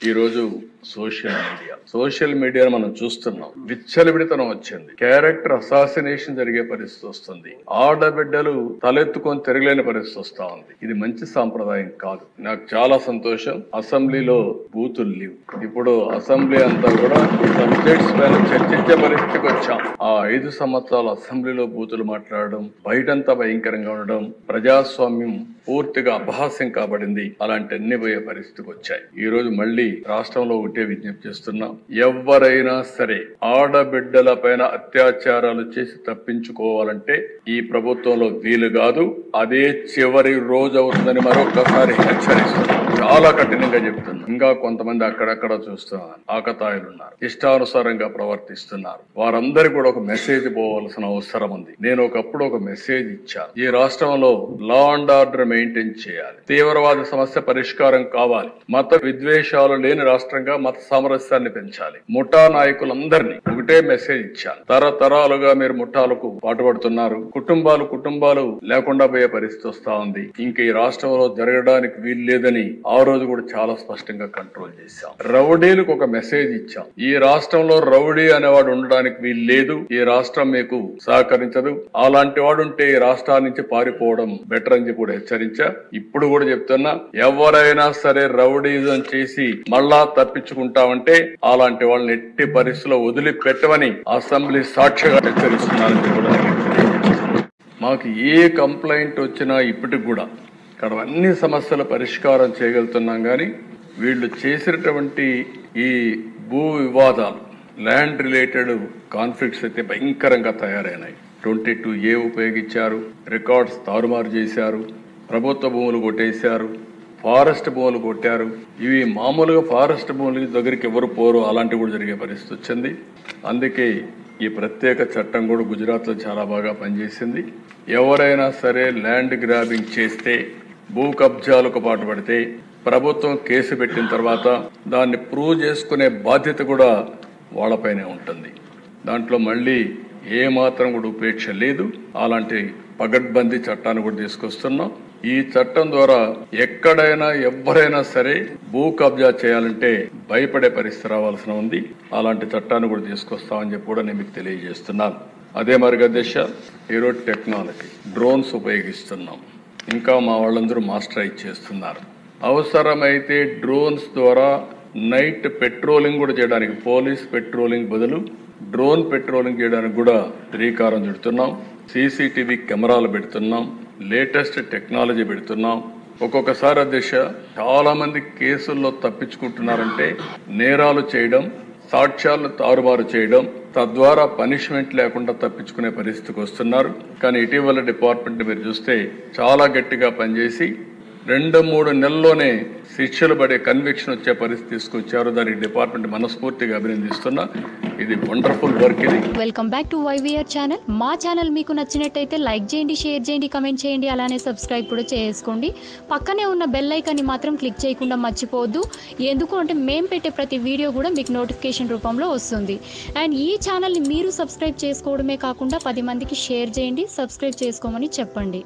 ఈ రోజు సోషల్ మీడియాను మనం చూస్తున్నాం. విచ్చలవిడితనం వచ్చింది. క్యారెక్టర్ అసాసినేషన్ జరిగే పరిస్థితి వస్తుంది. ఆడబిడ్డలు తలెత్తుకొని తిరగలేని పరిస్థితి వస్తా ఉంది. ఇది మంచి సాంప్రదాయం కాదు. నాకు చాలా సంతోషం, అసెంబ్లీలో బూతులు లేవు. ఇప్పుడు అసెంబ్లీ అంతా కూడా సబ్జెక్ట్స్ పైన చర్చించే పరిస్థితికి వచ్చాం. ఆ 5 సంవత్సరాలు అసెంబ్లీలో బూతులు మాట్లాడడం, బయటంతా భయంకరంగా ఉండడం, ప్రజాస్వామ్యం పూర్తిగా అపహాస్యం కాబడింది. అలాంటి అన్ని పోయే పరిస్థితికి వచ్చాయి. ఈ రోజు మళ్ళీ రాష్ట్రంలో ఒకటే విజ్ఞప్తి చేస్తున్నాం. ఎవరైనా సరే ఆడబిడ్డల పైన అత్యాచారాలు చేసి తప్పించుకోవాలంటే ఈ ప్రభుత్వంలో వీలు కాదు. అదే చివరి రోజు అవుతుందని మరొకసారి హెచ్చరిస్తున్నాం. చాలా కఠినంగా చెప్తున్నాం. ఇంకా కొంతమంది అక్కడక్కడ చూస్తున్నారు, ఆకతాయిలు ఉన్నారు, ఇష్టానుసారంగా ప్రవర్తిస్తున్నారు. వారందరికీ కూడా ఒక మెసేజ్ పోవాల్సిన అవసరం ఉంది. నేను ఒకప్పుడు ఒక మెసేజ్ ఇచ్చాను. ఈ రాష్ట్రంలో లా అండ్ ఆర్డర్ మెయింటైన్ చేయాలి. తీవ్రవాద సమస్య పరిష్కారం కావాలి. మత విద్వేషాలు లేని రాష్ట్రంగా మత సామరస్యాన్ని పెంచాలి. ముఠా నాయకులందరినీ ఒకటే మెసేజ్ ఇచ్చాను. తరతరాలుగా మీరు ముఠాలకు పాటుపడుతున్నారు. కుటుంబాలు లేకుండా పోయే పరిస్థితి వస్తా ఉంది. ఇంకా ఈ రాష్ట్రంలో జరగడానికి వీలు లేదని ఆ రోజు కూడా చాలా స్పష్టంగా కంట్రోల్ చేశాం. రౌడీలకు ఒక మెసేజ్ ఇచ్చాం. ఈ రాష్ట్రంలో రౌడీ అనేవాడు ఉండడానికి వీలు లేదు. ఈ రాష్ట్రం మీకు సహకరించదు. అలాంటి వాడు ఉంటే ఈ రాష్ట్రాల నుంచి పారిపోవడం బెటర్ అని చెప్పి కూడా హెచ్చరించా. ఇప్పుడు కూడా చెప్తున్నా, ఎవరైనా సరే రౌడీజం చేసి మళ్ళా తప్పించుకుంటామంటే అలాంటి వాళ్ళని ఎట్టి పరిస్థితుల్లో వదిలిపెట్టమని అసెంబ్లీ సాక్షిగా హెచ్చరిస్తున్నారని కూడా మాకు ఏ కంప్లైంట్ వచ్చినా ఇప్పటికి కూడా ఇక్కడ అన్ని సమస్యల పరిష్కారం చేయగలుగుతున్నాం. కానీ వీళ్ళు చేసినటువంటి ఈ భూ వివాదాలు, ల్యాండ్ రిలేటెడ్ కాన్ఫ్లిక్ట్స్ అయితే భయంకరంగా తయారైనాయి. 22A ఉపయోగించారు, రికార్డ్స్ తారుమారు చేశారు, ప్రభుత్వ భూములు కొట్టేశారు, ఫారెస్ట్ భూములు కొట్టారు. ఇవి మామూలుగా ఫారెస్ట్ భూముల దగ్గరికి ఎవరు పోరు, అలాంటివి కూడా జరిగే పరిస్థితి వచ్చింది. అందుకే ఈ ప్రత్యేక చట్టం కూడా గుజరాత్లో చాలా బాగా పనిచేసింది. ఎవరైనా సరే ల్యాండ్ గ్రాబింగ్ చేస్తే, భూ కబ్జాలకు పాటుపడితే ప్రభుత్వం కేసు పెట్టిన తర్వాత దాన్ని ప్రూవ్ చేసుకునే బాధ్యత కూడా వాళ్ళపైనే ఉంటుంది. దాంట్లో మళ్ళీ ఏ మాత్రం కూడా ఉపేక్ష లేదు. అలాంటి పగడ్బందీ చట్టాన్ని కూడా తీసుకొస్తున్నాం. ఈ చట్టం ద్వారా ఎక్కడైనా ఎవరైనా సరే భూ కబ్జా చేయాలంటే భయపడే పరిస్థితి రావాల్సిన ఉంది. అలాంటి చట్టాన్ని కూడా తీసుకొస్తామని చెప్పి కూడా నేను మీకు తెలియజేస్తున్నాను. అదే మార్గదర్శ ఈరోజు టెక్నాలజీ డ్రోన్స్ ఉపయోగిస్తున్నాం. ఇంకా మా వాళ్ళందరూ మాస్టరైజ్ చేస్తున్నారు. అవసరమైతే డ్రోన్స్ ద్వారా నైట్ పెట్రోలింగ్ కూడా చేయడానికి, పోలీస్ పెట్రోలింగ్ బదులు డ్రోన్ పెట్రోలింగ్ చేయడానికి కూడా శ్రీకారం చుడుతున్నాం. CCTV కెమెరాలు పెడుతున్నాం, లేటెస్ట్ టెక్నాలజీ పెడుతున్నాం. ఒక్కొక్కసారి అధ్యక్ష చాలా మంది కేసుల్లో తప్పించుకుంటున్నారంటే నేరాలు చేయడం, సాక్ష్యాలను తారుమారు చేయడం, తద్వారా పనిష్మెంట్ లేకుండా తప్పించుకునే పరిస్థితికి వస్తున్నారు. కానీ ఇటీవల డిపార్ట్మెంట్ మీరు చూస్తే చాలా గట్టిగా పనిచేసి 2-3 నెలల్లోనే శిక్షలు పడే కన్విక్షన్ వచ్చే పరిస్థితి తీసుకొచ్చారు. దానికి డిపార్ట్మెంట్ మనస్ఫూర్తిగా అభినందిస్తున్నా. ఇది వండర్ఫుల్ వర్క్. ఇది welcome back to YVR channel. మా ఛానల్ మీకు నచ్చినట్టయితే లైక్ చేయండి, షేర్ చేయండి, కమెంట్ చేయండి, అలానే సబ్స్క్రైబ్ కూడా చేసుకోండి. పక్కనే ఉన్న బెల్ ఐకాన్ని మాత్రం క్లిక్ చేయకుండా మర్చిపోవద్దు. ఎందుకు అంటే మేము పెట్టే ప్రతి వీడియో కూడా మీకు నోటిఫికేషన్ రూపంలో వస్తుంది. అండ్ ఈ ఛానల్ని మీరు సబ్స్క్రైబ్ చేసుకోవడమే కాకుండా 10 మందికి షేర్ చేయండి, సబ్స్క్రైబ్ చేసుకోమని చెప్పండి.